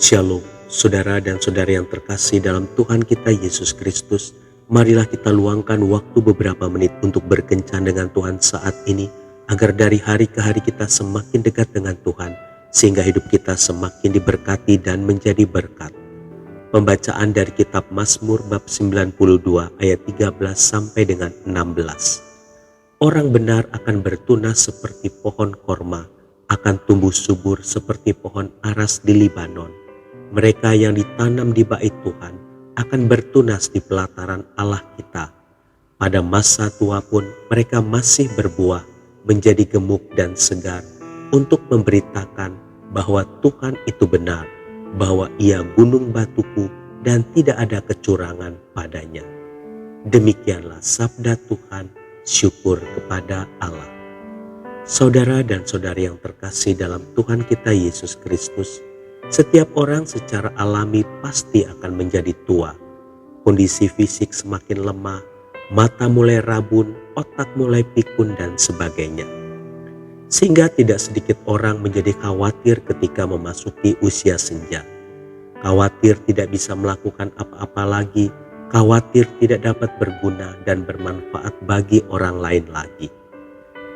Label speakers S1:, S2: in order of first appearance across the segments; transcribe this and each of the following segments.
S1: Shalom, saudara dan saudari yang terkasih dalam Tuhan kita Yesus Kristus. Marilah kita luangkan waktu beberapa menit untuk berkencan dengan Tuhan saat ini, agar dari hari ke hari kita semakin dekat dengan Tuhan, sehingga hidup kita semakin diberkati dan menjadi berkat. Pembacaan dari kitab Mazmur bab 92 ayat 13 sampai dengan 16. Orang benar akan bertunas seperti pohon korma, akan tumbuh subur seperti pohon aras di Libanon. Mereka yang ditanam di bait Tuhan akan bertunas di pelataran Allah kita. Pada masa tua pun mereka masih berbuah, menjadi gemuk dan segar, untuk memberitakan bahwa Tuhan itu benar, bahwa Ia gunung batuku dan tidak ada kecurangan padanya. Demikianlah sabda Tuhan, syukur kepada Allah. Saudara dan saudari yang terkasih dalam Tuhan kita Yesus Kristus, setiap orang secara alami pasti akan menjadi tua. Kondisi fisik semakin lemah, mata mulai rabun, otak mulai pikun dan sebagainya. Sehingga tidak sedikit orang menjadi khawatir ketika memasuki usia senja. Khawatir tidak bisa melakukan apa-apa lagi, khawatir tidak dapat berguna dan bermanfaat bagi orang lain lagi.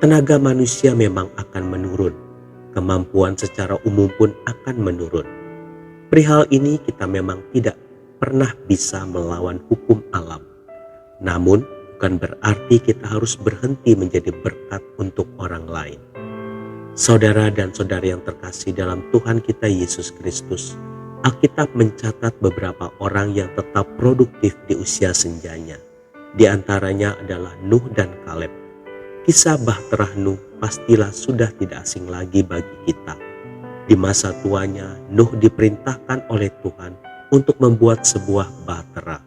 S1: Tenaga manusia memang akan menurun. Kemampuan secara umum pun akan menurun. Perihal ini kita memang tidak pernah bisa melawan hukum alam. Namun bukan berarti kita harus berhenti menjadi berkat untuk orang lain. Saudara dan saudari yang terkasih dalam Tuhan kita Yesus Kristus, Alkitab mencatat beberapa orang yang tetap produktif di usia senjanya. Di antaranya adalah Nuh dan Kaleb. Kisah bahtera Nuh pastilah sudah tidak asing lagi bagi kita. Di masa tuanya, Nuh diperintahkan oleh Tuhan untuk membuat sebuah bahtera.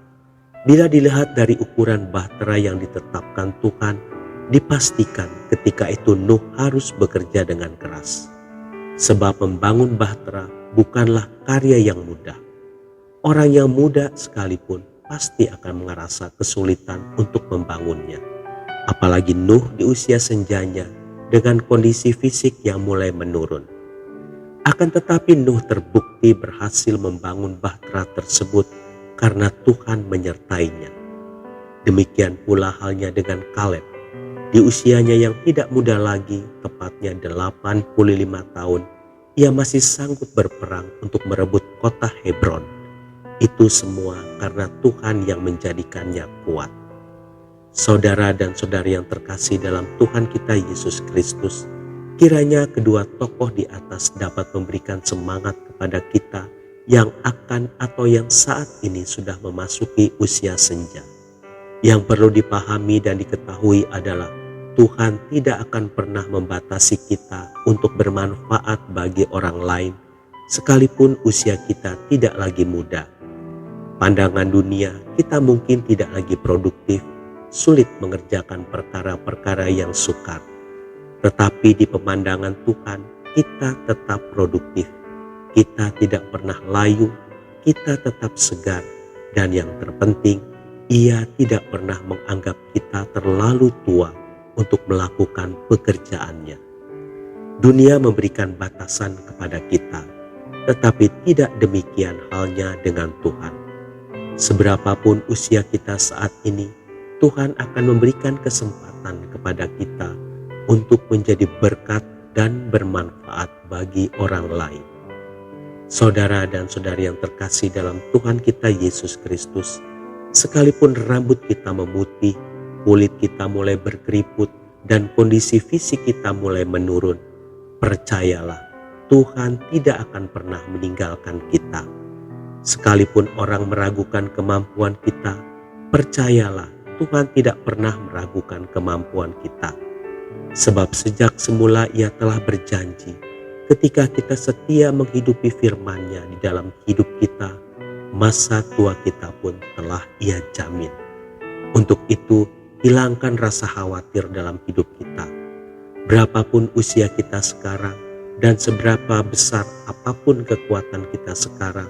S1: Bila dilihat dari ukuran bahtera yang ditetapkan Tuhan, dipastikan ketika itu Nuh harus bekerja dengan keras. Sebab membangun bahtera bukanlah karya yang mudah. Orang yang muda sekalipun pasti akan merasa kesulitan untuk membangunnya. Apalagi Nuh di usia senjanya dengan kondisi fisik yang mulai menurun. Akan tetapi Nuh terbukti berhasil membangun bahtera tersebut karena Tuhan menyertainya. Demikian pula halnya dengan Kaleb. Di usianya yang tidak muda lagi, tepatnya 85 tahun, ia masih sanggup berperang untuk merebut kota Hebron. Itu semua karena Tuhan yang menjadikannya kuat. Saudara dan saudari yang terkasih dalam Tuhan kita Yesus Kristus, kiranya kedua tokoh di atas dapat memberikan semangat kepada kita yang akan atau yang saat ini sudah memasuki usia senja. Yang perlu dipahami dan diketahui adalah Tuhan tidak akan pernah membatasi kita untuk bermanfaat bagi orang lain, sekalipun usia kita tidak lagi muda. Pandangan dunia, kita mungkin tidak lagi produktif, sulit mengerjakan perkara-perkara yang sukar. Tetapi di pemandangan Tuhan, kita tetap produktif. Kita tidak pernah layu, kita tetap segar. Dan yang terpenting, Ia tidak pernah menganggap kita terlalu tua untuk melakukan pekerjaannya. Dunia memberikan batasan kepada kita, tetapi tidak demikian halnya dengan Tuhan. Seberapapun usia kita saat ini, Tuhan akan memberikan kesempatan kepada kita untuk menjadi berkat dan bermanfaat bagi orang lain. Saudara dan saudari yang terkasih dalam Tuhan kita Yesus Kristus, sekalipun rambut kita memutih, kulit kita mulai berkeriput, dan kondisi fisik kita mulai menurun, percayalah, Tuhan tidak akan pernah meninggalkan kita. Sekalipun orang meragukan kemampuan kita, percayalah, Tuhan tidak pernah meragukan kemampuan kita. Sebab sejak semula Ia telah berjanji, ketika kita setia menghidupi firman-Nya di dalam hidup kita, masa tua kita pun telah Ia jamin. Untuk itu, hilangkan rasa khawatir dalam hidup kita. Berapapun usia kita sekarang dan seberapa besar apapun kekuatan kita sekarang,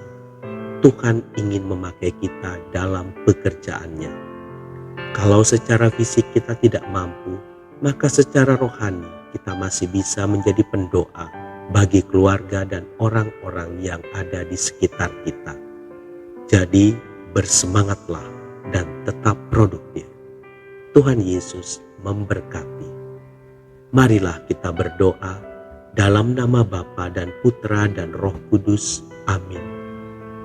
S1: Tuhan ingin memakai kita dalam pekerjaan-Nya. Kalau secara fisik kita tidak mampu, maka secara rohani kita masih bisa menjadi pendoa bagi keluarga dan orang-orang yang ada di sekitar kita. Jadi bersemangatlah dan tetap produktif. Tuhan Yesus memberkati. Marilah kita berdoa dalam nama Bapa dan Putra dan Roh Kudus. Amin.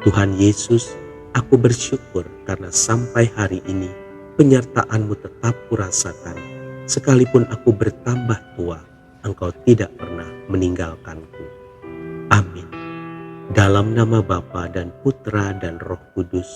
S1: Tuhan Yesus, aku bersyukur karena sampai hari ini penyertaan-Mu tetap kurasakan. Sekalipun aku bertambah tua, Engkau tidak pernah meninggalkanku. Amin. Dalam nama Bapa dan Putra dan Roh Kudus.